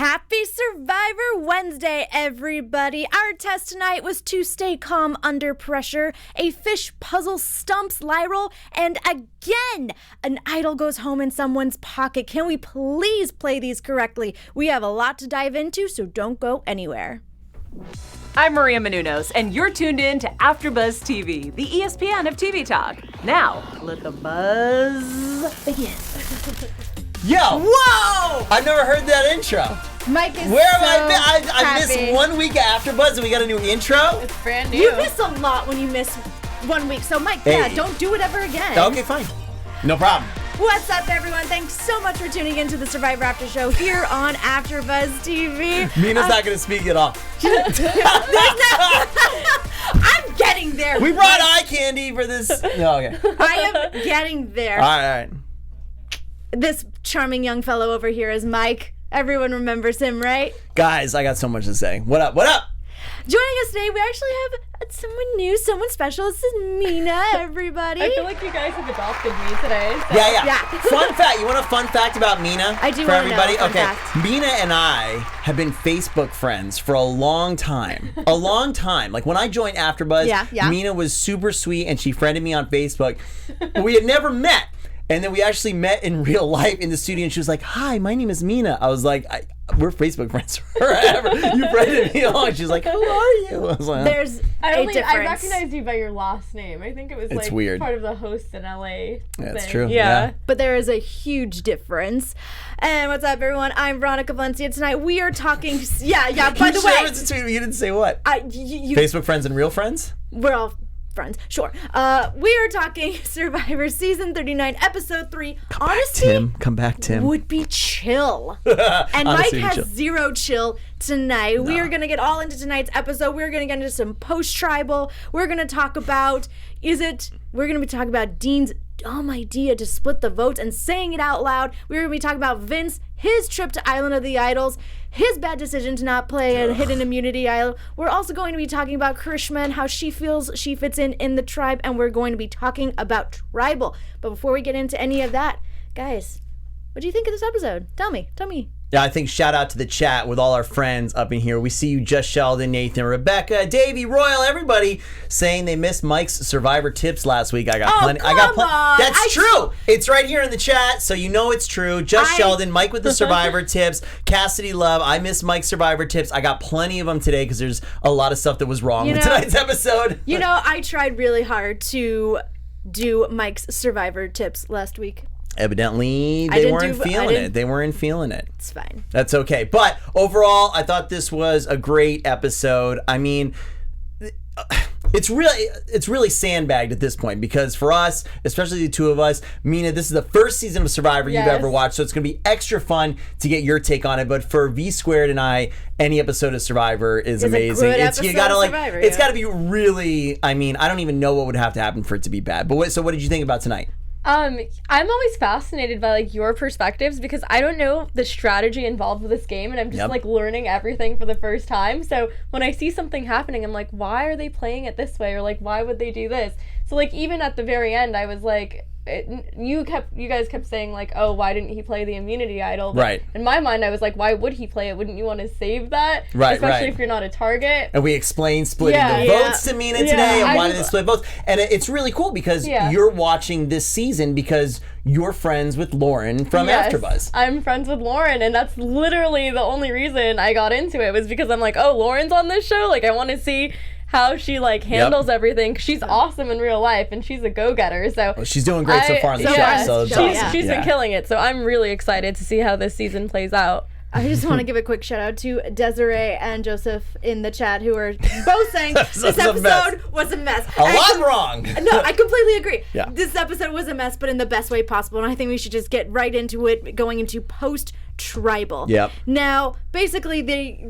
Happy Survivor Wednesday, everybody. Our test tonight was to stay calm under pressure. A fish puzzle stumps Lyral, and again, an idol goes home in someone's pocket. Can we please play these correctly? We have a lot to dive into, so don't go anywhere. I'm Maria Menounos, and you're tuned in to AfterBuzz TV, the ESPN of TV talk. Now, let the buzz begin. Yo! Whoa! I've never heard that intro. Mike is Where so have I been? I happy. missed 1 week of AfterBuzz and we got a new intro? It's brand new. You miss a lot when you miss 1 week, so Mike, Hey. don't do it ever again. Okay, fine. No problem. What's up, everyone? Thanks so much for tuning in to the Survivor After Show here on AfterBuzz TV. Mina's not going to speak at all. I'm getting there. We brought eye candy for this. No, okay. I am getting there. All right. This charming young fellow over here is Mike. Everyone remembers him, right? Guys, I got so much to say. What up? What up? Joining us today, we actually have someone new, someone special. This is Mina, everybody. I feel like you guys have adopted me today. So. Yeah. Fun fact. You want a fun fact about Mina? I do for want to know everybody? a fun Okay. fact. Mina and I have been Facebook friends for a long time. A long time. Like when I joined AfterBuzz, Yeah. Mina was super sweet and she friended me on Facebook. We had never met. And then we actually met in real life in the studio, and she was like, "Hi, my name is Mina." I was like, "We're Facebook friends forever." You friended me along. She was like, "Who are you?" I was like, There's I a difference. recognized you by your last name. I think it was It's like weird. part of the host in LA. That's thing. true. Yeah. But there is a huge difference. And what's up, everyone? I'm Veronica Valencia. Tonight we are talking. Yeah. By the way, you didn't say what? you Facebook friends and real friends? we're all friends, sure. We are talking Survivor Season 39, Episode 3. Honesty Come back, Tim. would be chill. And Mike Honesty would be has chill. zero chill tonight. We are going to get all into tonight's episode. We're going to get into some post-tribal. We're going to talk about, we're going to be talking about Dean's dumb idea to split the votes and saying it out loud. We're going to be talking about Vince, his trip to Island of the Idols, his bad decision to not play a hidden immunity idol. We're also going to be talking about Karishma and how she feels she fits in the tribe, and we're going to be talking about tribal. But before we get into any of that, guys, what do you think of this episode? Tell me. Yeah, I think shout out to the chat with all our friends up in here. We see you, Just Sheldon, Nathan, Rebecca, Davey, Royal, everybody saying they missed Mike's Survivor tips last week. I got plenty. Come on. That's true. It's right here in the chat, so you know it's true. Just Sheldon, Mike with the Survivor tips, Cassidy Love. I missed Mike's Survivor tips. I got plenty of them today because there's a lot of stuff that was wrong with tonight's episode. You know, I tried really hard to do Mike's Survivor tips last week. Evidently, they weren't feeling it. They weren't feeling it. It's fine. That's okay. But overall, I thought this was a great episode. I mean, it's really sandbagged at this point because for us, especially the two of us, Mina, this is the first season of Survivor you've ever watched, so it's going to be extra fun to get your take on it. But for V Squared and I, any episode of Survivor is amazing. It's got to be really. I mean, I don't even know what would have to happen for it to be bad. But so what did you think about tonight? I'm always fascinated by like your perspectives because I don't know the strategy involved with this game and I'm just like learning everything for the first time. So when I see something happening, I'm like, why are they playing it this way? Or like, why would they do this? So like even at the very end, I was like, you guys kept saying like, oh, why didn't he play the immunity idol? But right. In my mind, I was like, why would he play it? Wouldn't you want to save that? Right. Especially if you're not a target. And we explained splitting the votes to Mina today and why did they split votes. And it's really cool because you're watching this season because you're friends with Lauren from AfterBuzz. I'm friends with Lauren, and that's literally the only reason I got into it was because I'm like, oh, Lauren's on this show? Like, I want to see how she like handles everything. She's awesome in real life and she's a go-getter. So she's doing great so far on the show. So she's been killing it. So I'm really excited to see how this season plays out. I just want to give a quick shout out to Desiree and Joseph in the chat who are both saying this episode was a mess. A lot wrong. No, I completely agree. Yeah. This episode was a mess, but in the best way possible. And I think we should just get right into it, going into post-tribal. Yep. Now, basically,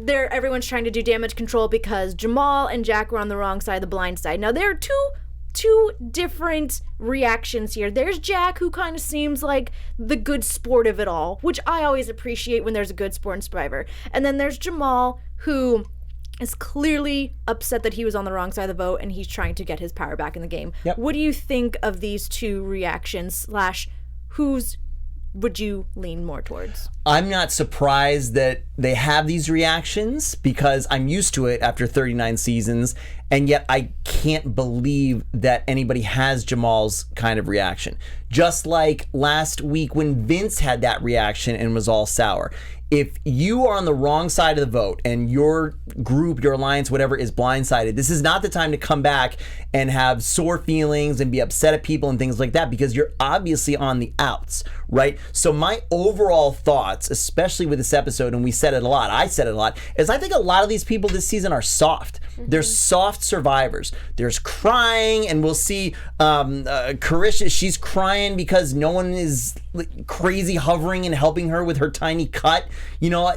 everyone's trying to do damage control because Jamal and Jack were on the wrong side, the blind side. Now, there are two different reactions here. There's Jack, who kind of seems like the good sport of it all, which I always appreciate when there's a good sport in Survivor. And then there's Jamal, who is clearly upset that he was on the wrong side of the vote and he's trying to get his power back in the game. Yep. What do you think of these two reactions / who's would you lean more towards? I'm not surprised that they have these reactions because I'm used to it after 39 seasons, and yet I can't believe that anybody has Jamal's kind of reaction. Just like last week when Vince had that reaction and was all sour. If you are on the wrong side of the vote and your group, your alliance, whatever, is blindsided, this is not the time to come back and have sore feelings and be upset at people and things like that, because you're obviously on the outs, right? So my overall thoughts, especially with this episode, and we said it a lot, I said it a lot, is I think a lot of these people this season are soft. They're soft survivors. There's crying, and we'll see Karishma, she's crying because no one is crazy hovering and helping her with her tiny cut. You know, I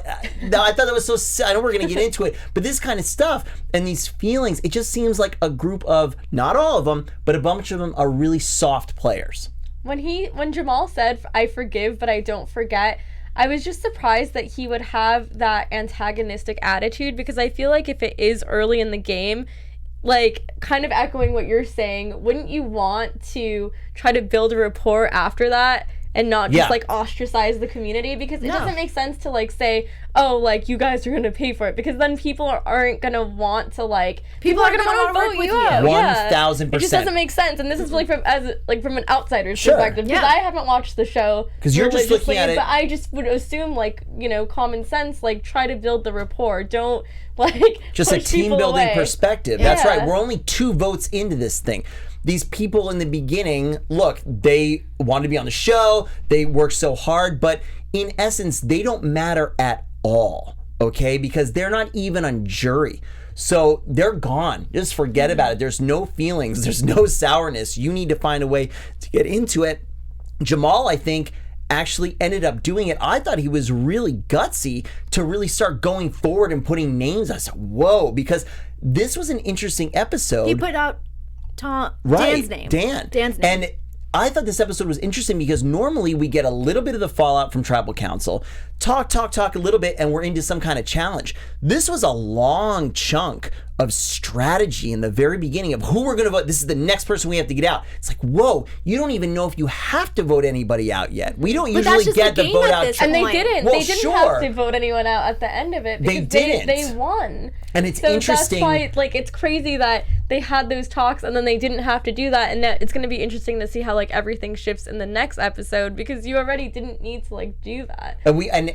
thought that was so, I know we're going to get into it, but this kind of stuff and these feelings, it just seems like a group of, not all of them, but a bunch of them are really soft players. When Jamal said, "I forgive, but I don't forget," I was just surprised that he would have that antagonistic attitude, because I feel like if it is early in the game, like kind of echoing what you're saying, wouldn't you want to try to build a rapport after that and not just like ostracize the community? Because it doesn't make sense to like say, oh, like you guys are gonna pay for it, because then people aren't gonna want to like people are gonna want to vote you out. 1,000%. It just doesn't make sense, and this is really from an outsider's perspective, because I haven't watched the show because you're just looking at it. But I just would assume, like, you know, common sense, like try to build the rapport. Don't like just a team building perspective. Yeah. That's right. We're only 2 votes into this thing. These people in the beginning, look, they wanted to be on the show, they worked so hard, but in essence, they don't matter at all, okay? Because they're not even on jury. So they're gone. Just forget about it. There's no feelings. There's no sourness. You need to find a way to get into it. Jamal, I think, actually ended up doing it. I thought he was really gutsy to really start going forward and putting names. I said, whoa, because this was an interesting episode. He put out Dan's name. Dan's name. And I thought this episode was interesting because normally we get a little bit of the fallout from Tribal Council, talk a little bit, and we're into some kind of challenge. This was a long chunk of strategy in the very beginning of who we're going to vote. This is the next person we have to get out. It's like, whoa, you don't even know if you have to vote anybody out yet. We don't usually get the vote out. And they didn't. Well, they didn't have to vote anyone out at the end of it, because they won. And it's interesting. That's why, like, it's crazy that they had those talks and then they didn't have to do that. And that it's going to be interesting to see how like everything shifts in the next episode, because you already didn't need to like do that.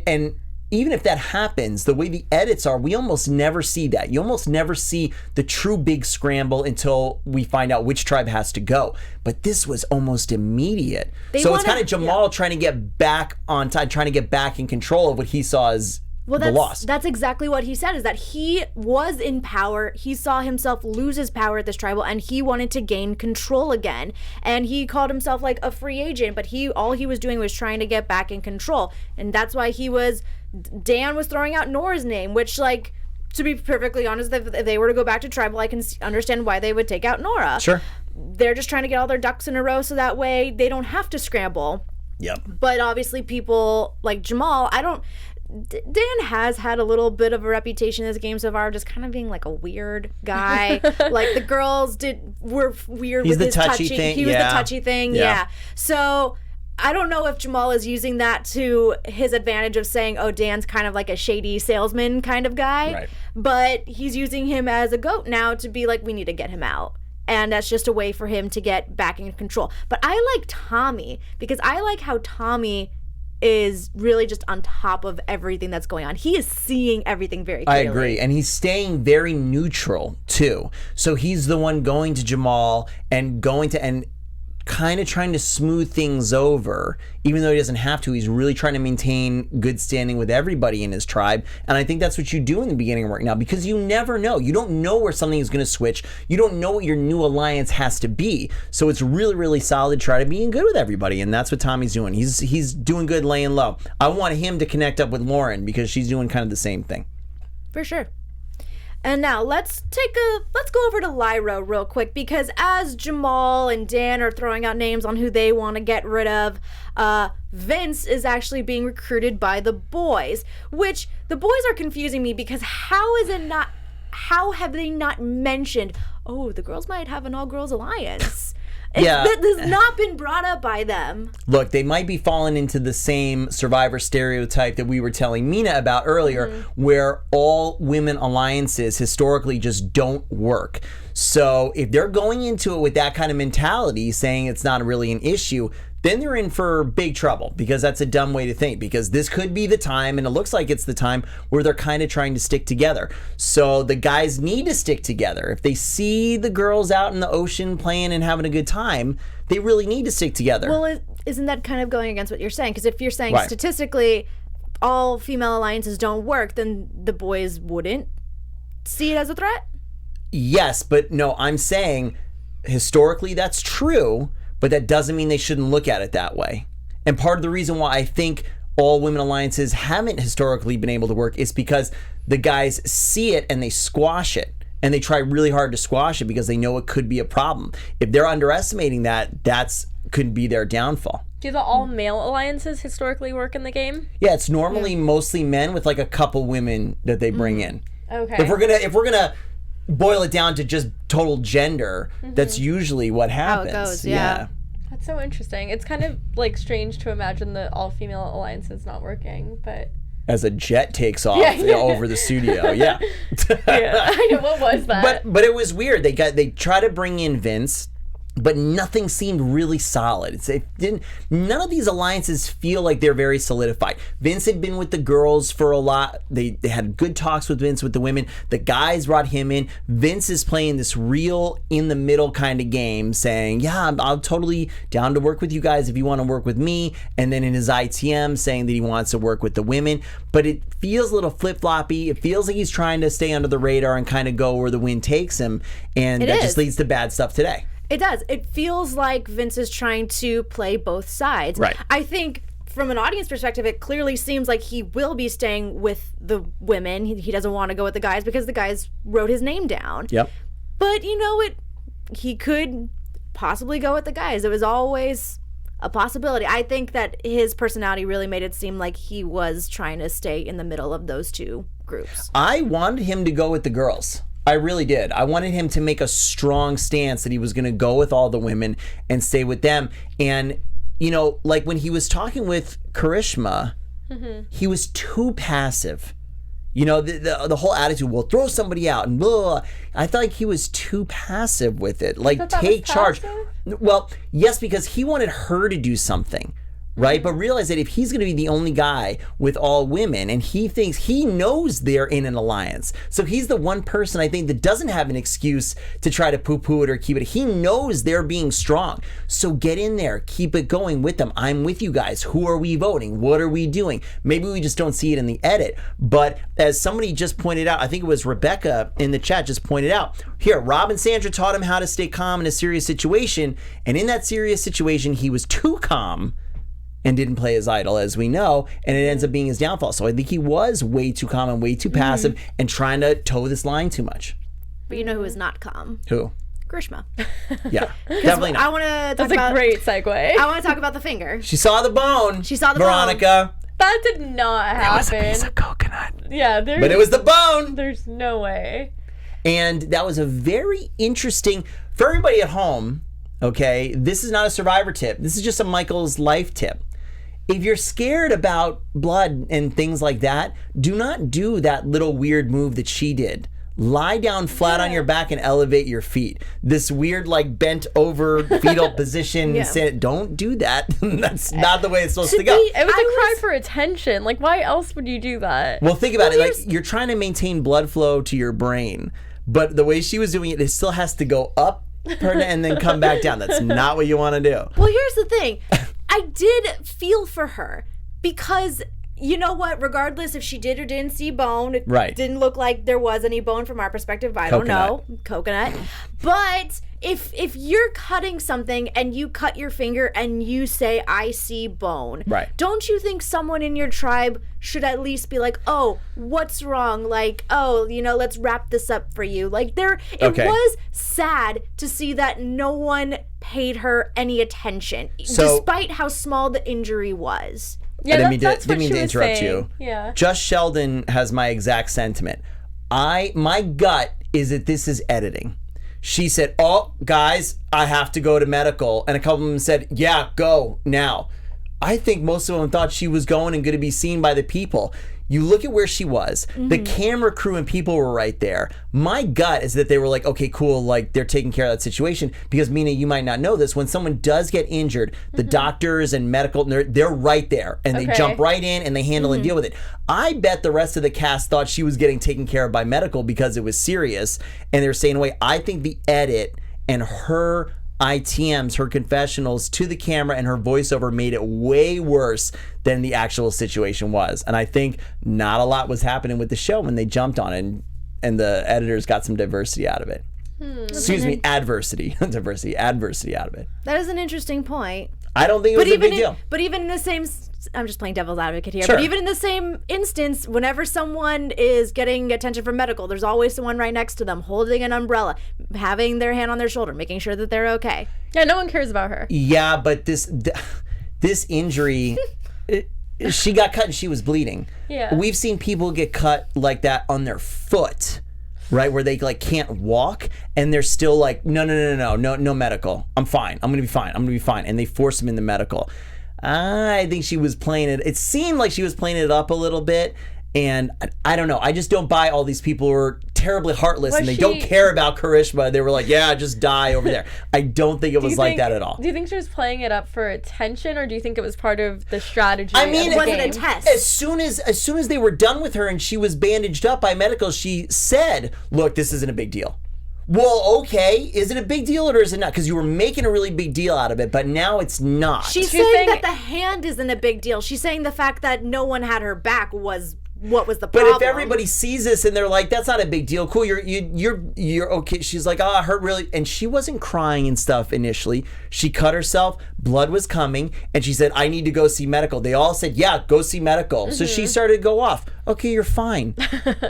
And even if that happens, the way the edits are, we almost never see that. You almost never see the true big scramble until we find out which tribe has to go. But this was almost immediate. So it's kind of Jamal trying to get back on time, trying to get back in control of what he saw as the loss. That's exactly what he said, is that he was in power. He saw himself lose his power at this tribal, and he wanted to gain control again. And he called himself like a free agent, but all he was doing was trying to get back in control. And that's why Dan was throwing out Nora's name, which, like, to be perfectly honest, if they were to go back to tribal, I can understand why they would take out Nora. Sure. They're just trying to get all their ducks in a row so that way they don't have to scramble. Yep. But obviously people like Jamal, Dan has had a little bit of a reputation in this game so far, just kind of being like a weird guy. Like the girls were weird with his touchy thing. He was the touchy thing. Yeah. So I don't know if Jamal is using that to his advantage of saying, oh, Dan's kind of like a shady salesman kind of guy. Right. But he's using him as a goat now to be like, we need to get him out. And that's just a way for him to get back in control. But I like Tommy, because I like how Tommy is really just on top of everything that's going on. He is seeing everything very clearly. I agree. And he's staying very neutral, too. So he's the one going to Jamal and kind of trying to smooth things over, even though he doesn't have to. He's really trying to maintain good standing with everybody in his tribe. And I think that's what you do in the beginning right now, because you never know. You don't know where something is going to switch. You don't know what your new alliance has to be. So it's really, really solid to try to be good with everybody. And that's what Tommy's doing. He's doing good laying low. I want him to connect up with Lauren, because she's doing kind of the same thing. For sure. And now let's go over to Lyra real quick, because as Jamal and Dan are throwing out names on who they want to get rid of, Vince is actually being recruited by the boys, which the boys are confusing me, because how have they not mentioned, oh, the girls might have an all-girls alliance? Yeah. This has not been brought up by them. Look, they might be falling into the same Survivor stereotype that we were telling Mina about earlier, where all women alliances historically just don't work. So if they're going into it with that kind of mentality, saying it's not really an issue, then they're in for big trouble, because that's a dumb way to think, because this could be the time, and it looks like it's the time, where they're kind of trying to stick together. So the guys need to stick together. If they see the girls out in the ocean playing and having a good time, they really need to stick together. Well, isn't that kind of going against what you're saying? Because if you're saying Right. statistically all female alliances don't work, then the boys wouldn't see it as a threat? Yes, but no, I'm saying historically that's true, but that doesn't mean they shouldn't look at it that way. And part of the reason why I think all women alliances haven't historically been able to work is because the guys see it and they squash it. And they try really hard to squash it because they know it could be a problem. If they're underestimating that, that's could be their downfall. Do the all-male alliances historically work in the game? Yeah, it's normally mostly men with like a couple women that they bring in. Okay. If we're gonna boil it down to just total gender, that's usually what happens. goes, yeah. That's so interesting. It's kind of like strange to imagine the all-female alliances not working, but As a jet takes off over the studio, yeah. yeah. I know, what was that? But it was weird. They try to bring in Vince, but nothing seemed really solid. None of these alliances feel like they're very solidified. Vince had been with the girls for a lot. They had good talks with Vince, with the women. The guys brought him in. Vince is playing this real in the middle kind of game, saying, yeah, I'm totally down to work with you guys if you want to work with me. And then in his ITM saying that he wants to work with the women. But it feels a little flip-floppy. It feels like he's trying to stay under the radar and kind of go where the wind takes him. And that just leads to bad stuff today. It does. It feels like Vince is trying to play both sides. Right. I think from an audience perspective, it clearly seems like he will be staying with the women. He doesn't want to go with the guys because the guys wrote his name down. Yep. But you know what? He could possibly go with the guys. It was always a possibility. I think that his personality really made it seem like he was trying to stay in the middle of those two groups. I wanted him to go with the girls. I really did. I wanted him to make a strong stance that he was going to go with all the women and stay with them. And, you know, like when he was talking with Karishma, he was too passive. You know, the whole attitude, well, throw somebody out and blah. I felt like he was too passive with it. Like, take charge. Well, yes, because he wanted her to do something. Right? But realize that if he's going to be the only guy with all women, and he knows they're in an alliance. So he's the one person I think that doesn't have an excuse to try to poo-poo it or keep it. He knows they're being strong. So get in there. Keep it going with them. I'm with you guys. Who are we voting? What are we doing? Maybe we just don't see it in the edit. But as somebody just pointed out, I think it was Rebecca in the chat just pointed out, here, Rob and Sandra taught him how to stay calm in a serious situation. And in that serious situation, he was too calm and didn't play his idol, as we know, and it ends up being his downfall. So I think he was way too calm and way too passive and trying to toe this line too much. But you know who is not calm? Who? Grishma. Yeah, definitely not. I want to talk That's a great segue. I want to talk about the finger. She saw the bone. She saw the Veronica. That did not happen. It was a piece of coconut. Yeah, but it was the bone. There's no way. And that was a very interesting, for everybody at home, okay, this is not a Survivor tip. This is just a Michael's life tip. If you're scared about blood and things like that, do not do that little weird move that she did. Lie down flat on your back and elevate your feet. This weird, like, bent over fetal position. Don't do that. That's not the way it's supposed to go. It was a cry for attention. Like, why else would you do that? Well, think about it. Like, you're trying to maintain blood flow to your brain, but the way she was doing it, it still has to go up and then come back down. That's not what you want to do. Well, here's the thing. I did feel for her because, you know what, regardless if she did or didn't see bone, it didn't look like there was any bone from our perspective. I don't know. Coconut. But if you're cutting something and you cut your finger and you say, I see bone, don't you think someone in your tribe should at least be like, oh, what's wrong? Like, oh, you know, let's wrap this up for you. Like, it was sad to see that no one paid her any attention, despite how small the injury was. Yeah, I didn't what mean she to was interrupt saying. you. Yeah. Just Sheldon has my exact sentiment. My gut is that this is editing. she said, oh, guys, I have to go to medical. And a couple of them said, yeah, go now. I think most of them thought she was going and going to be seen by the people. You look at where she was. The camera crew and people were right there. My gut is that they were like, okay, cool, like they're taking care of that situation. Because Mina, you might not know this, when someone does get injured, the doctors and medical, they're right there. And they jump right in and they handle and deal with it. I bet the rest of the cast thought she was getting taken care of by medical because it was serious. And they were saying, wait, I think the edit and her ITMs, her confessionals to the camera and her voiceover made it way worse than the actual situation was. And I think not a lot was happening with the show when they jumped on it, and the editors got some diversity out of it. Excuse me, adversity. Adversity out of it. That is an interesting point. I don't think it was a big deal. But even in the same, I'm just playing devil's advocate here, Sure. but even in the same instance, whenever someone is getting attention from medical, there's always someone right next to them holding an umbrella, having their hand on their shoulder, making sure that they're okay. Yeah, no one cares about her. Yeah, but this injury, she got cut and she was bleeding. Yeah. We've seen people get cut like that on their foot, right, where they like can't walk, and they're still like, no medical. I'm fine. I'm gonna be fine. And they force them into medical. I think she was playing it. It seemed like she was playing it up a little bit. And I don't know. I just don't buy all these people who are terribly heartless and they don't care about Karishma. They were like, yeah, just die over there. I don't think it was like that at all. Do you think she was playing it up for attention, or do you think it was part of the strategy? I mean, of the was it a game? test? As soon as they were done with her and she was bandaged up by medical, she said, look, this isn't a big deal. Well, okay, is it a big deal or is it not? Because you were making a really big deal out of it, but now it's not. She's saying that the hand isn't a big deal. She's saying the fact that no one had her back was what was the problem. But if everybody sees this and they're like, that's not a big deal, cool, you're okay. She's like, oh, it hurt really. And she wasn't crying and stuff initially. She cut herself, blood was coming, and she said, I need to go see medical. They all said, yeah, go see medical. So she started to go off. Okay, you're fine.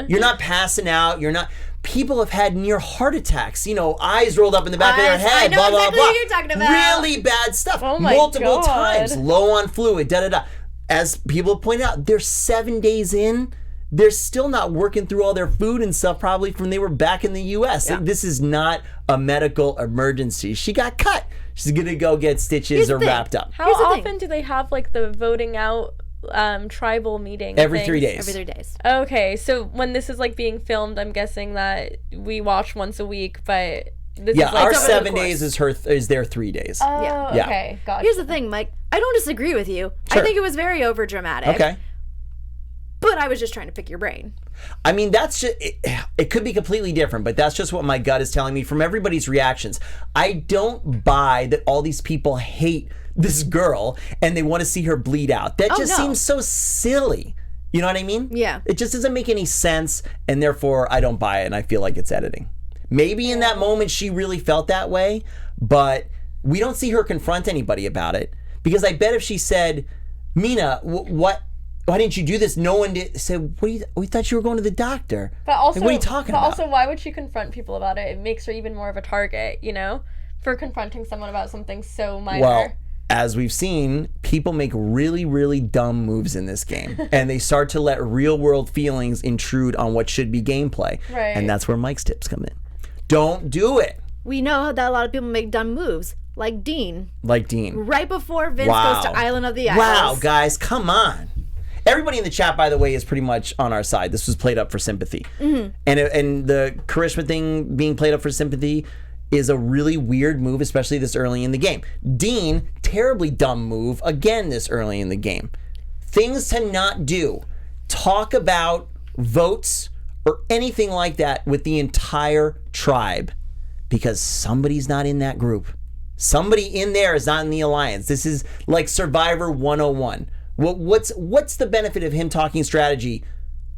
You're not passing out. You're not. People have had near heart attacks, eyes rolled up in the back of their head, I know blah, exactly blah, blah. what you're talking about. Really bad stuff. Oh my Multiple God. times. Low on fluid, da-da-da. As people have pointed out, they're 7 days in. They're still not working through all their food and stuff probably from they were back in the U.S. Yeah. This is not a medical emergency. She got cut. She's going to go get stitches or wrapped up. How often do they have like the voting out tribal meeting? Every 3 days. Every 3 days. Okay, so when this is like being filmed, I'm guessing that we watch once a week, but this is like our 7 days is their 3 days. Oh, Yeah. okay, gotcha. Here's the thing, Mike. I don't disagree with you. Sure. I think it was very overdramatic. Okay. But I was just trying to pick your brain. I mean, that's just, it could be completely different, but that's just what my gut is telling me from everybody's reactions. I don't buy that all these people hate this girl and they want to see her bleed out. That just seems so silly. You know what I mean? Yeah. It just doesn't make any sense, and therefore I don't buy it, and I feel like it's editing. Maybe in that moment she really felt that way, but we don't see her confront anybody about it. Because I bet if she said, Mina, why didn't you do this? No one did. Said, we thought you were going to the doctor. But also, like, what are you talking about? Also, why would she confront people about it? It makes her even more of a target, for confronting someone about something so minor. Well, as we've seen, people make really, really dumb moves in this game. And they start to let real world feelings intrude on what should be gameplay. Right. And that's where Mike's tips come in. Don't do it. We know that a lot of people make dumb moves, like Dean. Right before Vince goes to Island of the Isles. Wow, guys, come on. Everybody in the chat, by the way, is pretty much on our side. This was played up for sympathy. And the Karishma thing being played up for sympathy is a really weird move, especially this early in the game. Dean, terribly dumb move, again this early in the game. Things to not do. Talk about votes or anything like that with the entire tribe, because somebody's not in that group. Somebody in there is not in the alliance. This is like Survivor 101. What's the benefit of him talking strategy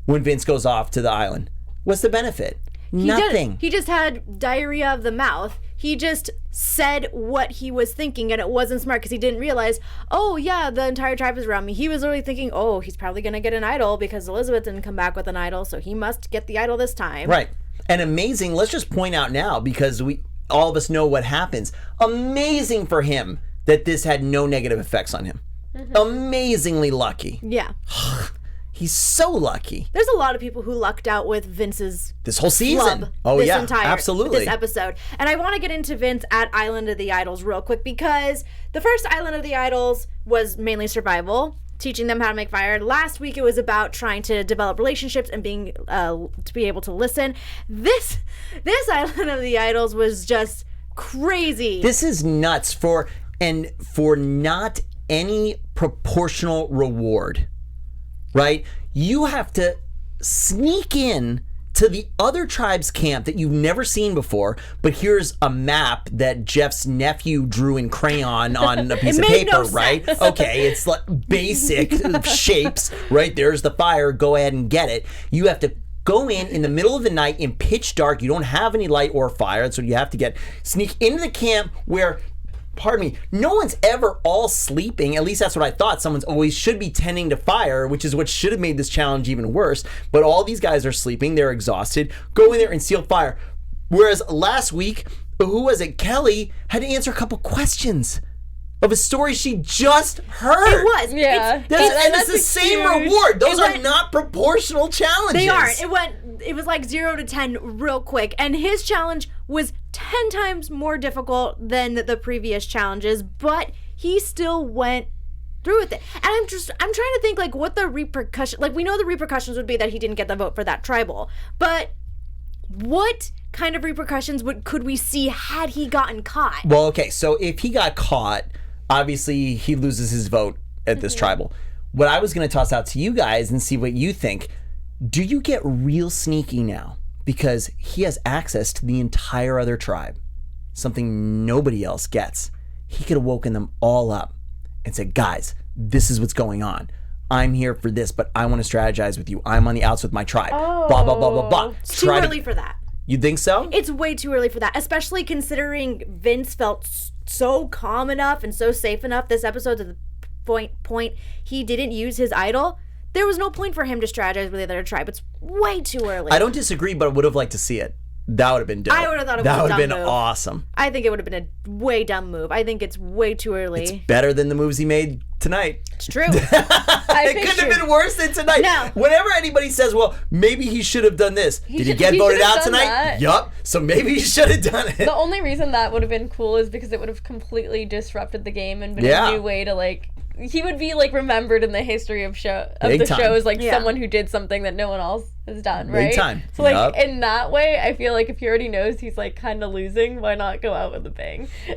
when Vince goes off to the island? What's the benefit? Nothing. He just had diarrhea of the mouth. He just said what he was thinking, and it wasn't smart because he didn't realize, oh yeah, the entire tribe is around me. He was literally thinking, oh, he's probably going to get an idol because Elizabeth didn't come back with an idol, so he must get the idol this time. Right. And amazing, let's just point out now, because all of us know what happens. Amazing for him that this had no negative effects on him. Amazingly lucky. Yeah. He's so lucky. There's a lot of people who lucked out with Vince's This whole season. flub Oh, this yeah. entire, Absolutely. This episode. And I want to get into Vince at Island of the Idols real quick because the first Island of the Idols was mainly survival, teaching them how to make fire. Last week it was about trying to develop relationships and being to be able to listen. This Island of the Idols was just crazy. This is nuts for not any proportional reward. Right? You have to sneak in to the other tribe's camp that you've never seen before, but here's a map that Jeff's nephew drew in crayon on a piece of made paper, no right? sense. Okay, it's like basic shapes, right? There's the fire, go ahead and get it. You have to go in the middle of the night in pitch dark. You don't have any light or fire, that's what you have to get. Sneak into the camp where, pardon me, no one's ever all sleeping. At least that's what I thought. Someone's always should be tending to fire, which is what should have made this challenge even worse. But all these guys are sleeping. They're exhausted. Go in there and steal fire. Whereas last week, who was it? Kelly had to answer a couple questions of a story she just heard. It was. Yeah. It's It's the same reward. Those are not proportional challenges. They aren't. It was like 0 to 10 real quick. And his challenge was 10 times more difficult than the previous challenges, but he still went through with it. And I'm trying to think like what the repercussion, like we know the repercussions would be that he didn't get the vote for that tribal, but what kind of repercussions could we see had he gotten caught? Well, okay, so if he got caught, obviously he loses his vote at this tribal. What I was going to toss out to you guys and see what you think, do you get real sneaky now? Because he has access to the entire other tribe, something nobody else gets. He could have woken them all up and said, guys, this is what's going on. I'm here for this, but I want to strategize with you. I'm on the outs with my tribe. Blah, blah, blah, blah, blah. It's too early for that. You think so? It's way too early for that, especially considering Vince felt so calm enough and so safe enough this episode to the point he didn't use his idol. There was no point for him to strategize with the other tribe. It's way too early. I don't disagree, but I would have liked to see it. That would have been dope. I would have thought it was that a would have dumb been move. awesome. I think it would have been a way dumb move. I think it's way too early. Better than the moves he made tonight. It's true. It couldn't have been worse than tonight. No. Whenever anybody says, well, maybe he should have done this. Did he get voted out tonight? Yup. So maybe he should have done it. The only reason that would have been cool is because it would have completely disrupted the game and been Yeah. a new way to like. He would be like remembered in the history of Big the time. show as like Yeah. someon who did something that no one else has done, right? Big time. So like Yup. in that way, I feel like if he already knows he's like kind of losing, why not go out with a bang? I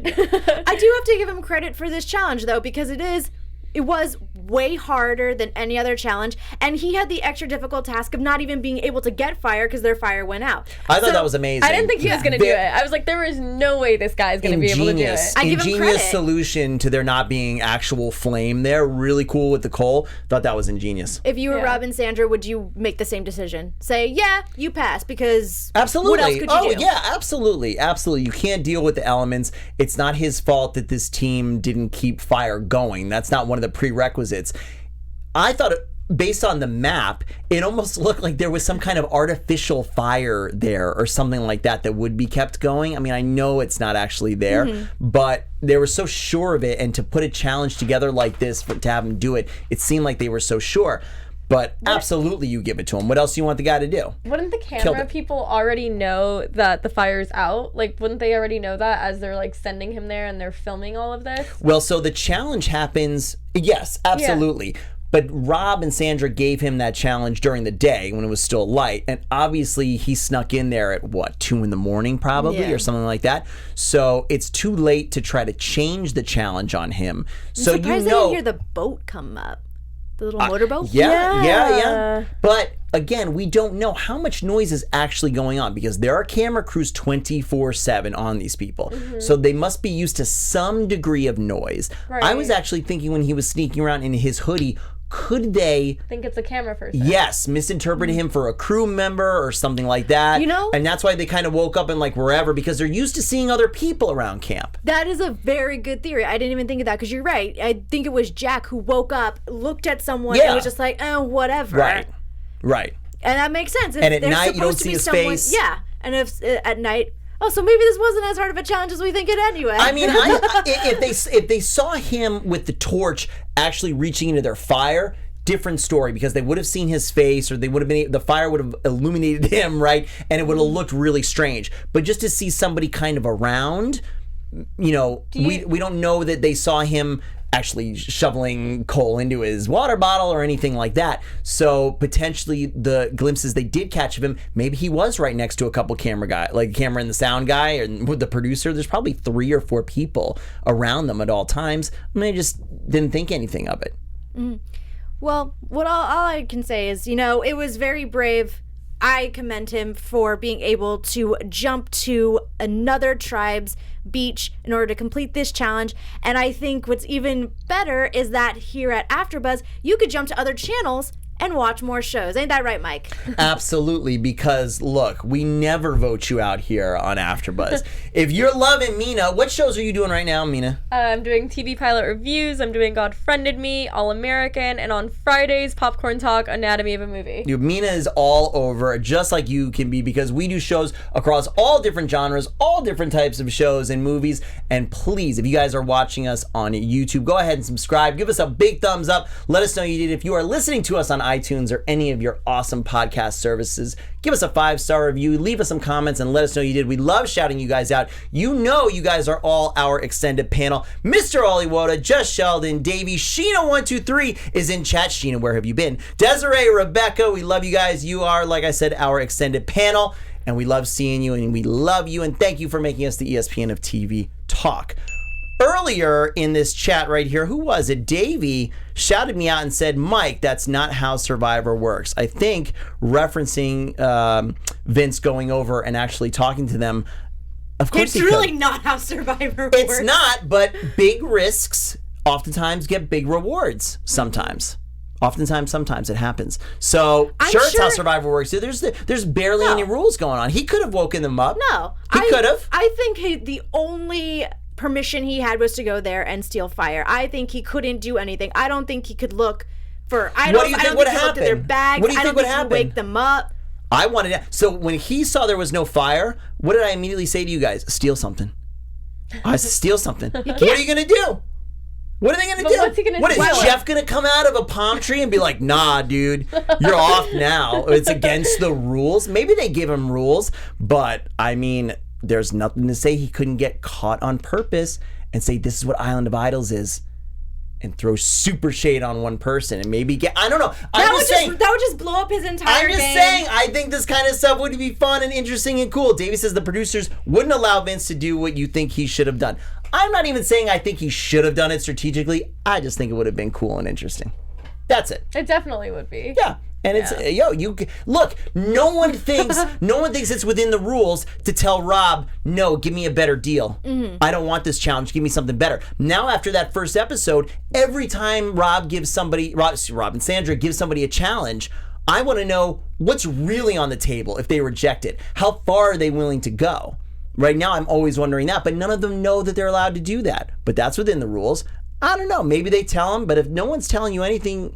do have to give him credit for this challenge though, because it was way harder than any other challenge, and he had the extra difficult task of not even being able to get fire because their fire went out. I thought that was amazing. I didn't think he was gonna do it. I was like, there is no way this guy's gonna be able to do it. I give him ingenious credit. solution to there not being actual flame there. Really cool with the coal. Thought that was ingenious. If you were Yeah. Rob and Sandra, would you make the same decision? Say, yeah, you pass, because Absolutely. what else could you do? Yeah, absolutely. Absolutely. You can't deal with the elements. It's not his fault that this team didn't keep fire going. That's not one of the prerequisites. I thought, based on the map, it almost looked like there was some kind of artificial fire there or something like that would be kept going. I mean, I know it's not actually there, but they were so sure of it. And to put a challenge together like this, to have him do it, it seemed like they were so sure. But absolutely, you give it to him. What else do you want the guy to do? Wouldn't the Killed camera it. people already know that the fire's out? Like, wouldn't they already know that as they're like sending him there and they're filming all of this? Well, so the challenge happens, yes, absolutely. But Rob and Sandra gave him that challenge during the day when it was still light. And obviously he snuck in there at what, 2 a.m. probably, Yeah. or something like that. So it's too late to try to change the challenge on him. So I'm surprised you I know. didn't hear the boat come up. The little motorboat? Yeah. But again, we don't know how much noise is actually going on because there are camera crews 24/7 on these people. So they must be used to some degree of noise. I was Right. actually thinking when he was sneaking around in his hoodie, could they, Think it's a camera person. yes, misinterpret him for a crew member or something like that? You know- And that's why they kind of woke up and like wherever because they're used to seeing other people around camp. That is a very good theory. I didn't even think of that because you're right. I think it was Jack who woke up, looked at someone, Yeah. and was just like, oh, whatever. Right. And that makes sense. If And at there's night, you don't supposed to see be his someone, face. Yeah. And if at night, oh, so maybe this wasn't as hard of a challenge as we think it anyway. I mean, if they saw him with the torch actually reaching into their fire, different story because they would have seen his face, or they would have been, the fire would have illuminated him, right? And it would have looked really strange. But just to see somebody kind of around, we don't know that they saw him actually shoveling coal into his water bottle or anything like that. So potentially the glimpses they did catch of him, maybe he was right next to a couple camera and the sound guy and with the producer. There's probably 3 or 4 people around them at all times. And they just didn't think anything of it. Well, all I can say is, it was very brave. I commend him for being able to jump to another tribe's beach in order to complete this challenge. And I think what's even better is that here at AfterBuzz, you could jump to other channels and watch more shows. Ain't that right, Mike? Absolutely, because look, we never vote you out here on AfterBuzz. If you're loving Mina, what shows are you doing right now, Mina? I'm doing TV pilot reviews. I'm doing God Friended Me, All American, and on Fridays, Popcorn Talk, Anatomy of a Movie. Mina is all over, just like you can be, because we do shows across all different genres, all different types of shows and movies. And please, if you guys are watching us on YouTube, go ahead and subscribe. Give us a big thumbs up. Let us know you did. If you are listening to us on iTunes or any of your awesome podcast services, give us a 5-star review, leave us some comments, and let us know you did. We love shouting you guys out. You guys are all our extended panel. Mr. Oliwoda, Just Sheldon, Davey, Sheena123 is in chat. Sheena, where have you been? Desiree, Rebecca, we love you guys. You are, like I said, our extended panel, and we love seeing you, and we love you, and thank you for making us the ESPN of TV talk. Earlier in this chat right here, who was it? Davey shouted me out and said, Mike, that's not how Survivor works. I think referencing Vince going over and actually talking to them. Of course, it's really not how Survivor works. It's not, but big risks oftentimes get big rewards sometimes. Sometimes it happens. So, it's how Survivor works. There's barely any rules going on. He could have woken them up. No. He could have. I think the only permission he had was to go there and steal fire. I think he couldn't do anything. I don't think he could look for... I don't think he looked at their bags. What do you think would happen? I don't think he would wake them up. I wanted to... So when he saw there was no fire, what did I immediately say to you guys? Steal something. I said, steal something. What are you going to do? What are they going to do? What's he going to do? Is Jeff going to come out of a palm tree and be like, nah, dude, you're off now. It's against the rules. Maybe they give him rules, but I mean, there's nothing to say he couldn't get caught on purpose and say, this is what Island of Idols is, and throw super shade on one person and maybe get, I don't know. That would just blow up his entire game. I'm just saying, I think this kind of stuff would be fun and interesting and cool. Davey says the producers wouldn't allow Vince to do what you think he should have done. I'm not even saying I think he should have done it strategically. I just think it would have been cool and interesting. That's it. It definitely would be. Yeah. And it's, look, no one thinks it's within the rules to tell Rob, no, give me a better deal. Mm-hmm. I don't want this challenge. Give me something better. Now, after that first episode, every time Rob and Sandra give somebody a challenge, I want to know what's really on the table if they reject it. How far are they willing to go? Right now, I'm always wondering that, but none of them know that they're allowed to do that. But that's within the rules. I don't know. Maybe they tell them, but if no one's telling you anything,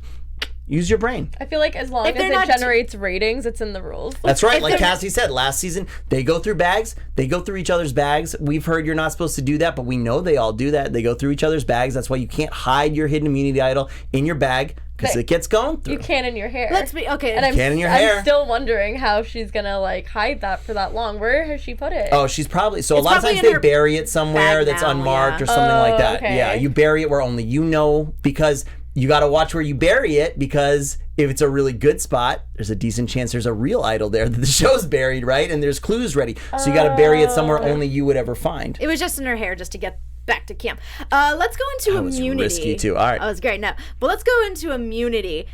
use your brain. I feel like as long as it generates ratings, it's in the rules. That's right. Like Cassie said, last season, they go through bags. They go through each other's bags. We've heard you're not supposed to do that, but we know they all do that. They go through each other's bags. That's why you can't hide your hidden immunity idol in your bag, because it gets gone through. You can in your hair. Okay. And can in your hair. I'm still wondering how she's going to hide that for that long. Where has she put it? Oh, she's probably... So a lot of times they bury it somewhere that's unmarked or something like that. Okay. Yeah, you bury it where only you know, because you got to watch where you bury it, because if it's a really good spot, there's a decent chance there's a real idol there that the show's buried, right? And there's clues ready. So you got to bury it somewhere only you would ever find. It was just in her hair just to get back to camp. Let's go into immunity. That was risky too. All right. Oh, it was great. No, but let's go into immunity,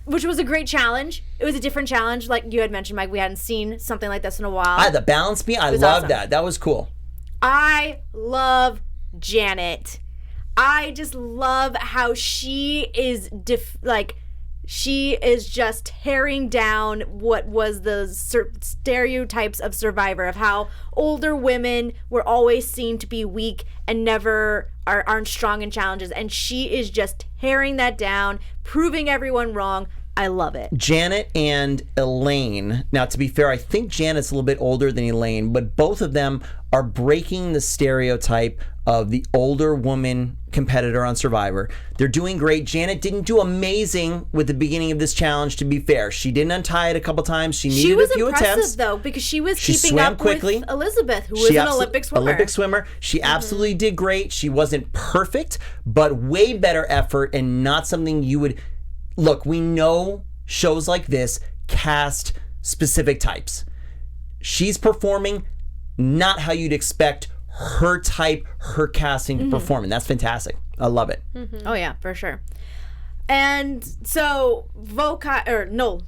which was a great challenge. It was a different challenge, like you had mentioned, Mike. We hadn't seen something like this in a while. The balance beam, I love that. That was cool. I love Janet. I just love how she is she is just tearing down what was the stereotypes of Survivor, of how older women were always seen to be weak and never aren't strong in challenges, and she is just tearing that down, proving everyone wrong. I love it. Janet and Elaine. Now, to be fair, I think Janet's a little bit older than Elaine, but both of them are breaking the stereotype of the older woman competitor on Survivor. They're doing great. Janet didn't do amazing with the beginning of this challenge, to be fair. She didn't untie it a couple times. She needed a few attempts. She was impressive, though, because she was keeping swam up quickly. with Elizabeth, who was an Olympic swimmer. She absolutely did great. She wasn't perfect, but way better effort and not something you would... Look, we know shows like this cast specific types. She's performing not how you'd expect her type, her casting to perform, and that's fantastic. I love it. Oh yeah, for sure. And so Lyro.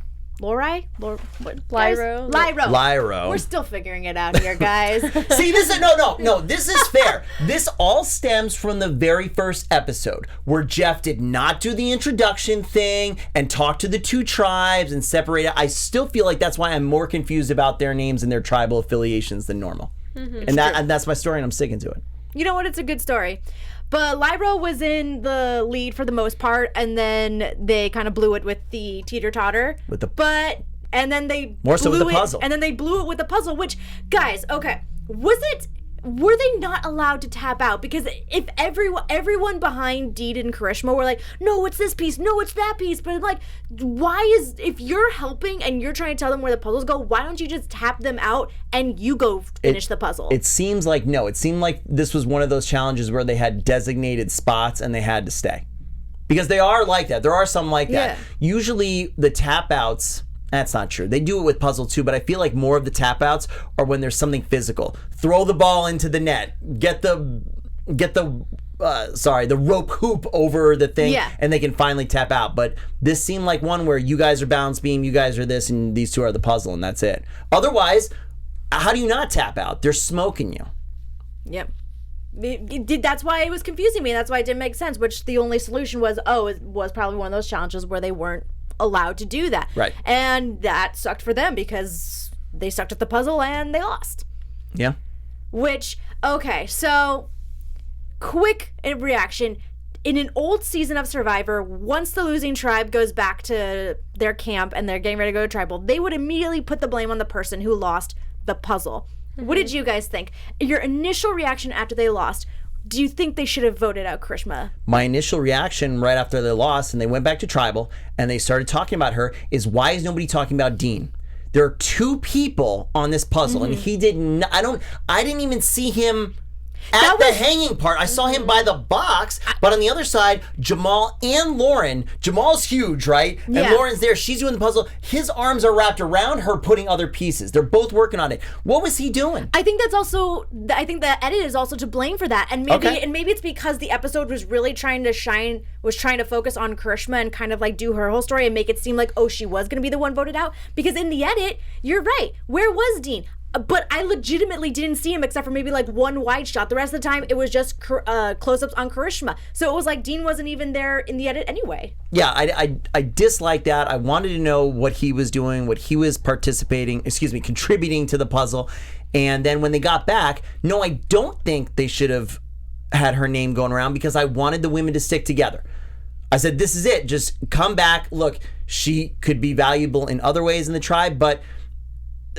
We're still figuring it out here, guys. See, this is no. This is fair. This all stems from the very first episode where Jeff did not do the introduction thing and talk to the two tribes and separate it. I still feel like that's why I'm more confused about their names and their tribal affiliations than normal. And that's my story, and I'm sticking to it. You know what? It's a good story. But Lyro was in the lead for the most part, and then they kind of blew it with the teeter-totter. And then they more so with the puzzle. And then they blew it with the puzzle, which, guys, okay, were they not allowed to tap out? Because if everyone behind Deed and Karishma were like, no, it's this piece, no, it's that piece, but like, if you're helping and you're trying to tell them where the puzzles go, why don't you just tap them out and you go finish the puzzle? It seemed like this was one of those challenges where they had designated spots and they had to stay. Because they are like that. There are some like that. Usually the tap outs... That's not true. They do it with puzzle too, but I feel like more of the tap outs are when there's something physical. Throw the ball into the net. Get the rope hoop over the thing, and they can finally tap out. But this seemed like one where you guys are balance beam, you guys are this, and these two are the puzzle, and that's it. Otherwise, how do you not tap out? They're smoking you. Yep. That's why it was confusing me. That's why it didn't make sense, which the only solution was, it was probably one of those challenges where they weren't allowed to do that. Right. And that sucked for them because they sucked at the puzzle and they lost. Yeah. Okay, so quick reaction. In an old season of Survivor, once the losing tribe goes back to their camp and they're getting ready to go to tribal, they would immediately put the blame on the person who lost the puzzle. What did you guys think? Your initial reaction after they lost, do you think they should have voted out Karishma? My initial reaction right after they lost and they went back to tribal and they started talking about her is, why is nobody talking about Dean? There are two people on this puzzle and he didn't. I didn't even see him at the hanging part. I saw him by the box, but on the other side, Jamal and Lauren. Jamal's huge, right? And Lauren's there. She's doing the puzzle. His arms are wrapped around her, putting other pieces. They're both working on it. What was he doing? I think the edit is also to blame for that, and maybe it's because the episode was really trying to focus on Karishma and kind of like do her whole story and make it seem like, she was going to be the one voted out. Because in the edit, you're right. Where was Dean? But I legitimately didn't see him except for maybe like one wide shot. The rest of the time, it was just close-ups on Karishma. So it was like Dean wasn't even there in the edit anyway. Yeah, I dislike that. I wanted to know what he was doing, what he was contributing to the puzzle. And then when they got back, no, I don't think they should have had her name going around because I wanted the women to stick together. I said, this is it. Just come back. Look, she could be valuable in other ways in the tribe, but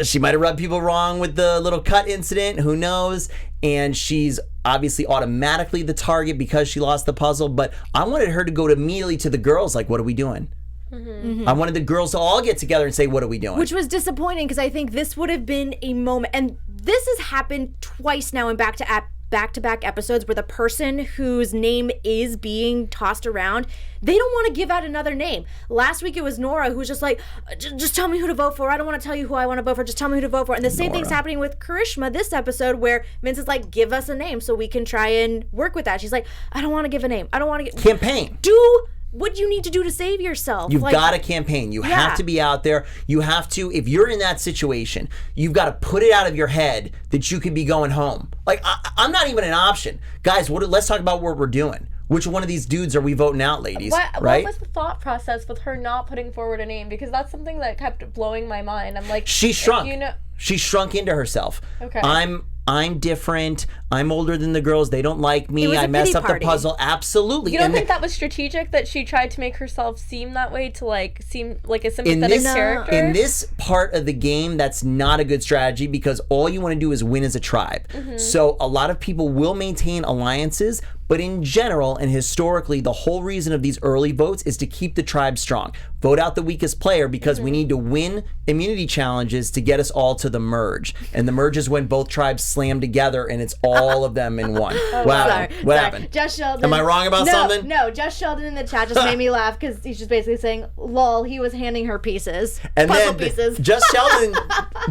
she might have rubbed people wrong with the little cut incident. Who knows? And she's obviously automatically the target because she lost the puzzle. But I wanted her to go immediately to the girls like, what are we doing? I wanted the girls to all get together and say, what are we doing? Which was disappointing because I think this would have been a moment. And this has happened twice now in back-to-back episodes where the person whose name is being tossed around, they don't want to give out another name. Last week it was Nora who was just like, just tell me who to vote for. I don't want to tell you who I want to vote for. Just tell me who to vote for. And the same thing's happening with Karishma this episode where Vince is like, give us a name so we can try and work with that. She's like, I don't want to give a name. I don't want to campaign. Do what you need to do to save yourself. You've got to campaign. You have to be out there. You have to, if you're in that situation, you've got to put it out of your head that you could be going home. Like, I'm not even an option. Guys, let's talk about what we're doing. Which one of these dudes are we voting out, ladies? What was the thought process with her not putting forward a name? Because that's something that kept blowing my mind. I'm like, she shrunk. She shrunk into herself. Okay. I'm different. I'm older than the girls. They don't like me. I messed up the puzzle. Absolutely. You don't think that was strategic, that she tried to make herself seem that way, to like seem like a sympathetic character? In this part of the game, that's not a good strategy because all you want to do is win as a tribe. So a lot of people will maintain alliances, But in general and historically, the whole reason of these early votes is to keep the tribe strong. Vote out the weakest player because we need to win immunity challenges to get us all to the merge. And the merge is when both tribes slam together and it's all of them in one. Wow. What happened? Josh Sheldon. Am I wrong about something? No, Josh Sheldon in the chat just made me laugh because he's just basically saying, lol, he was handing her pieces. And puzzle then pieces. Just Sheldon,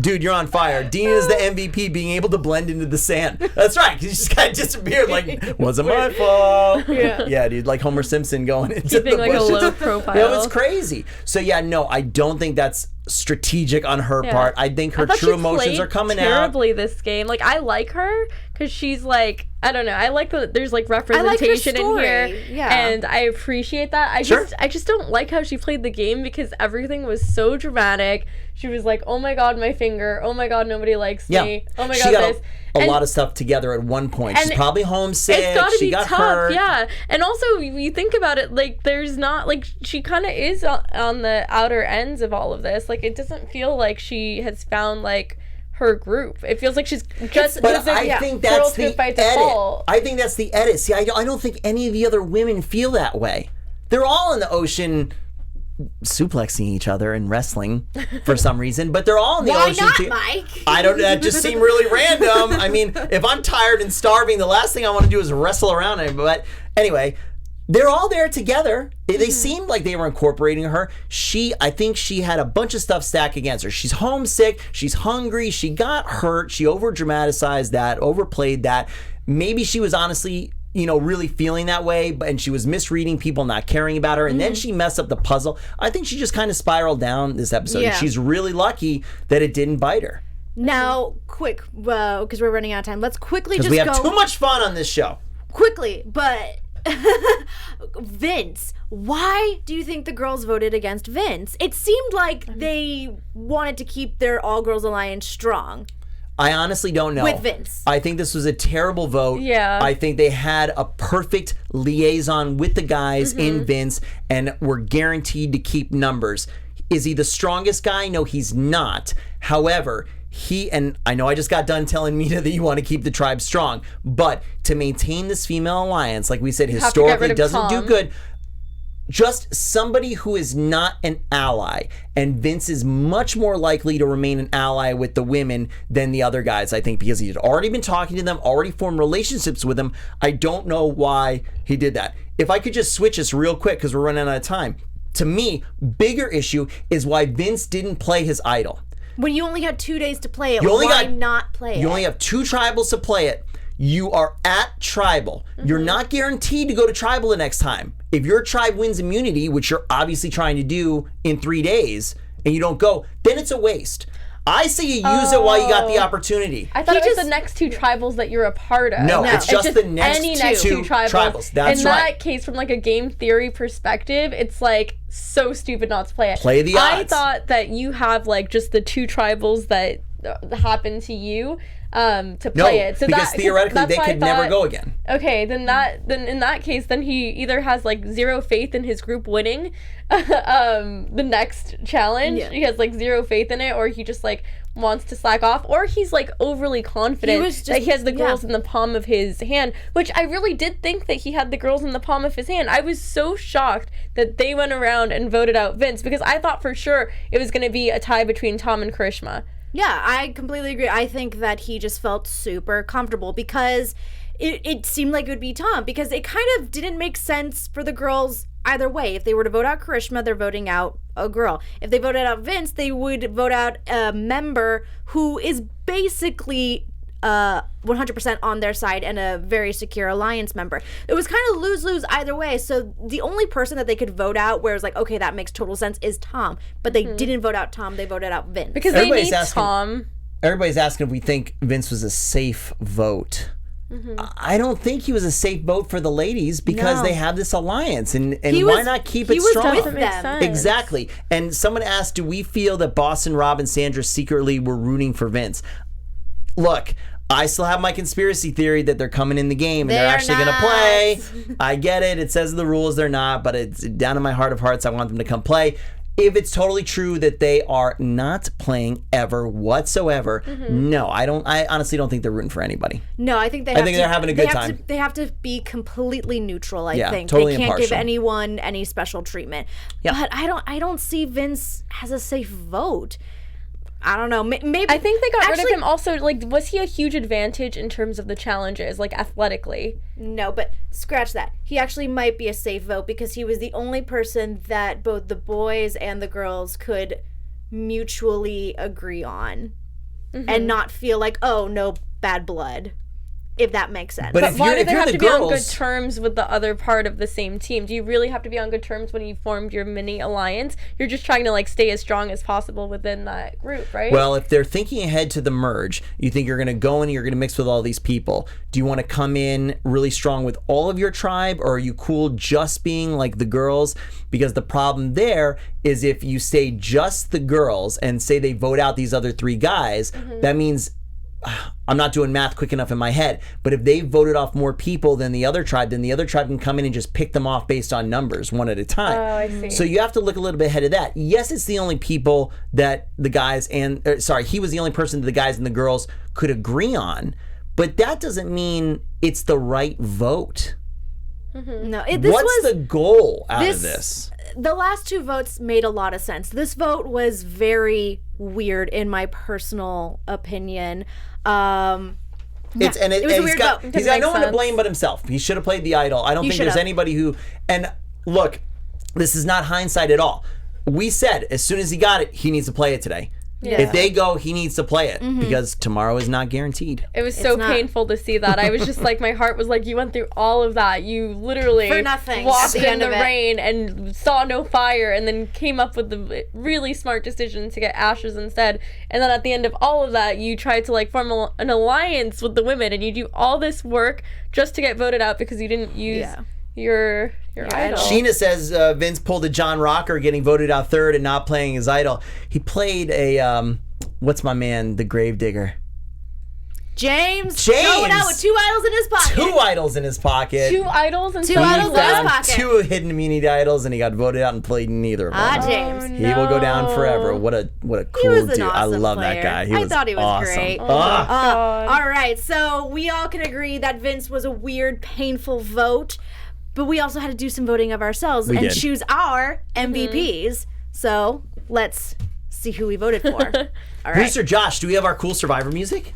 dude, you're on fire. Dean is the MVP, being able to blend into the sand. That's right, because he just kind of disappeared like, wasn't my fault. Yeah, dude, like Homer Simpson going into Keeping the like bushes. a low profile. It was crazy. So yeah, no, I don't think that's strategic on her part. I think her true emotions are coming out. Terribly this game. Like, I like her because she's like, I don't know. I like that there's like representation in here, and I appreciate that. I just don't like how she played the game because everything was so dramatic. She was like, "Oh my god, my finger! Oh my god, nobody likes me! Oh my god, this!" A lot of stuff together at one point. She's probably homesick. It's gotta be got tough, hurt. yeah. And also, you think about it, like, there's not, like, she kind of is on the outer ends of all of this. Like, it doesn't feel like she has found, like, her group. It feels like she's just. But I think that's the edit. I think that's the edit. See, I don't think any of the other women feel that way. They're all in the ocean suplexing each other and wrestling for some reason, but they're all in the ocean. Why not, Mike? I don't. That just seemed really random. I mean, if I'm tired and starving, the last thing I want to do is wrestle around. But anyway, they're all there together. They seemed like they were incorporating her. I think she had a bunch of stuff stacked against her. She's homesick. She's hungry. She got hurt. She over dramatized that, overplayed that. Maybe she was honestly, really feeling that way, and she was misreading people not caring about her, and then she messed up the puzzle. I think she just kind of spiraled down this episode, and she's really lucky that it didn't bite her. Now, quick, because we're running out of time, let's quickly just go. Because we have too much fun on this show. Quickly, but Vince, why do you think the girls voted against Vince? It seemed like they wanted to keep their all-girls alliance strong. I honestly don't know. With Vince. I think this was a terrible vote. Yeah. I think they had a perfect liaison with the guys in Vince and were guaranteed to keep numbers. Is he the strongest guy? No, he's not. However, and I know I just got done telling Mina that you want to keep the tribe strong, but to maintain this female alliance, like we said, historically doesn't do good. Just somebody who is not an ally. And Vince is much more likely to remain an ally with the women than the other guys, I think, because he had already been talking to them, already formed relationships with them. I don't know why he did that. If I could just switch this real quick because we're running out of time. To me, bigger issue is why Vince didn't play his idol. When you only had 2 days to play it, why not play it? You only have 2 tribals to play it. You are at tribal. You're not guaranteed to go to tribal the next time. If your tribe wins immunity, which you're obviously trying to do in 3 days, and you don't go, then it's a waste. I say you use it while you got the opportunity. I thought it was the next 2 tribals that you're a part of. No, it's just the next two tribals. That's in that case, from like a game theory perspective, it's like so stupid not to play it. Play the odds. I thought that you have like just the 2 tribals that happen to you to play it. So because theoretically they could never go again. Okay, then in that case, then he either has like 0 faith in his group winning the next challenge. Yeah. He has like 0 faith in it, or he just like wants to slack off, or he's like overly confident that he has the girls in the palm of his hand, which I really did think that he had the girls in the palm of his hand. I was so shocked that they went around and voted out Vince because I thought for sure it was going to be a tie between Tom and Karishma. Yeah, I completely agree. I think that he just felt super comfortable because it seemed like it would be Tom, because it kind of didn't make sense for the girls either way. If they were to vote out Karishma, they're voting out a girl. If they voted out Vince, they would vote out a member who is basically 100% on their side and a very secure alliance member. It was kind of lose-lose either way. So the only person that they could vote out where it's like, okay, that makes total sense, is Tom. But they didn't vote out Tom, they voted out Vince. Because everybody's they need Tom. Everybody's asking if we think Vince was a safe vote. I don't think he was a safe vote for the ladies because they have this alliance, and why not keep it strong? He was with them. Exactly. And someone asked, do we feel that Boston, Rob, and Sandra secretly were rooting for Vince? Look, I still have my conspiracy theory that they're coming in the game and they're actually going to play. I get it. It says in the rules they're not, but it's down in my heart of hearts. I want them to come play. if it's totally true that they are not playing ever whatsoever, no, I honestly don't think they're rooting for anybody. No, I think they're having a good time. They have to be completely neutral, I think. Totally they can't impartial. give anyone any special treatment. Yep. But I don't see Vince as a safe vote. I don't know. Maybe I think they got rid of him also. Like, was he a huge advantage in terms of the challenges, like athletically? No, but scratch that. He actually might be a safe vote because he was the only person that both the boys and the girls could mutually agree on and not feel like, oh, no bad blood, if that makes sense. But But why do they have to be on good girls- terms with the other part of the same team? Do you really have to be on good terms when you formed your mini alliance? You're just trying to like stay as strong as possible within that group, right? Well, if they're thinking ahead to the merge, you think you're going to go in and you're going to mix with all these people. Do you want to come in really strong with all of your tribe, or are you cool just being like the girls? Because the problem there is if you say just the girls and say they vote out these other 3 guys, that means I'm not doing math quick enough in my head, but if they voted off more people than the other tribe, then the other tribe can come in and just pick them off based on numbers one at a time. Oh, I see. So you have to look a little bit ahead of that. Yes, it's the only people that the guys he was the only person that the guys and the girls could agree on, but that doesn't mean it's the right vote. no, What's the goal out of this? The last 2 votes made a lot of sense. This vote was very weird in my personal opinion. It was a weird vote. He's Doesn't got make no one to sense. blame but himself. He should have played the idol. I don't think there's should've. anybody who. And look, this is not hindsight at all. We said as soon as he got it, he needs to play it today. Yeah. If they go, he needs to play it because tomorrow is not guaranteed. It was so not. painful to see that. I was just like, my heart was like, you went through all of that. You literally For nothing walked at the in end the of it. rain and saw no fire and then came up with the really smart decision to get ashes instead. And then at the end of all of that, you tried to like form an alliance with the women and you do all this work just to get voted out because you didn't use your idol. Sheena says Vince pulled a John Rocker, getting voted out 3rd and not playing his idol. He played a what's my man, the Gravedigger. James going out with 2 idols in his pocket. 2 idols in his pocket. 2 idols and 2 so idols in his Found pocket. 2 hidden immunity idols, and he got voted out and played neither of them. James. Oh, He will go down no. forever. What a cool was an dude. I awesome love player. that guy. I thought he was awesome. great. Ah. All right, so we all can agree that Vince was a weird, painful vote, but we also had to do some voting of ourselves and did. choose our MVPs. So let's see who we voted for. All right. Producer Josh, do we have our cool Survivor music?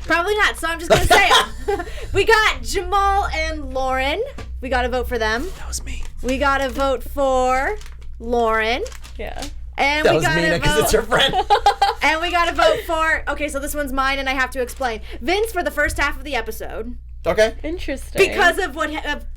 Probably not, so I'm just going to say them. We got Jamal and Lauren. We got to vote for them. That was me. We got to vote for Lauren. Yeah. And That we was got Mina to because it's her vote. friend. And we got to vote for. Okay, so this one's mine, and I have to explain. Vince for the first half of the episode. Okay. Interesting. Because of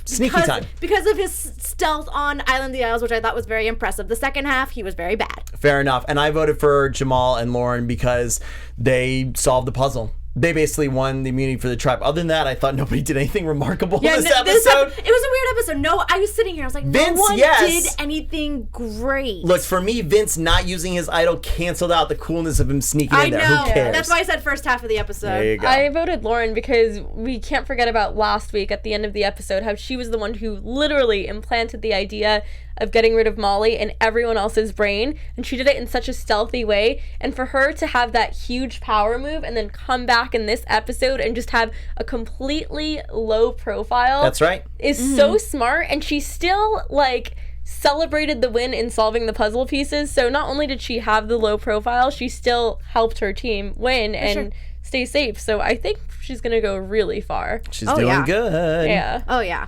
Sneaky time. Because of his stealth on Island of the Isles, which I thought was very impressive. The second half, he was very bad. Fair enough. And I voted for Jamal and Lauren because they solved the puzzle. They basically won the immunity for the tribe. Other than that, I thought nobody did anything remarkable this episode. It was a weird episode. No, I was sitting here. I was like, Vince, no one yes. did anything great. Look, for me, Vince not using his idol canceled out the coolness of him sneaking I in there. know. Who cares? That's why I said first half of the episode. There you go. I voted Lauren because we can't forget about last week at the end of the episode, how she was the one who literally implanted the idea of getting rid of Molly in everyone else's brain, and she did it in such a stealthy way. And for her to have that huge power move and then come back in this episode and just have a completely low profile, That's right. is so smart. And she still like celebrated the win in solving the puzzle pieces. So not only did she have the low profile, she still helped her team win and stay safe. So I think she's gonna go really far. She's Oh, doing yeah. good. Yeah. Oh, yeah.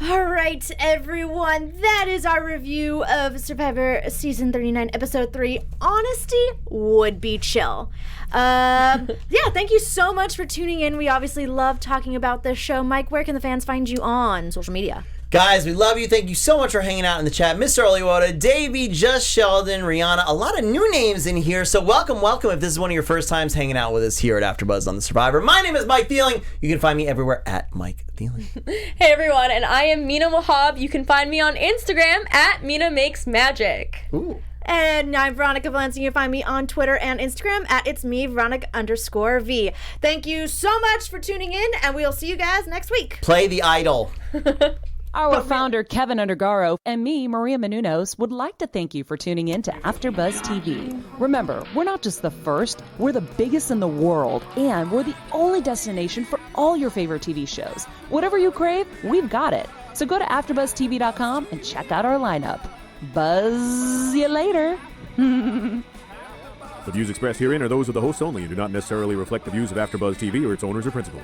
All right, everyone. That is our review of Survivor Season 39, Episode 3, Honesty Would Be Chill. Yeah, thank you so much for tuning in. We obviously love talking about this show. Mike, where can the fans find you on social media? Guys, we love you. Thank you so much for hanging out in the chat. Mr. Oliwoda, Davey, Just Sheldon, Rihanna, a lot of new names in here. So welcome if this is one of your first times hanging out with us here at AfterBuzz on The Survivor. My name is Mike Thieling. You can find me everywhere at Mike Thieling. Hey everyone, and I am Mina Wahab. You can find me on Instagram at Mina Makes Magic. Ooh. And I'm Veronica Valencia. You can find me on Twitter and Instagram at It's Me, Veronica_V. Thank you so much for tuning in, and we'll see you guys next week. Play the idol. Our founder, Keven Undergaro, and me, Maria Menounos, would like to thank you for tuning in to AfterBuzz TV. Remember, we're not just the first, we're the biggest in the world, and we're the only destination for all your favorite TV shows. Whatever you crave, we've got it. So go to AfterBuzzTV.com and check out our lineup. Buzz you later. The views expressed herein are those of the hosts only and do not necessarily reflect the views of AfterBuzz TV or its owners or principals.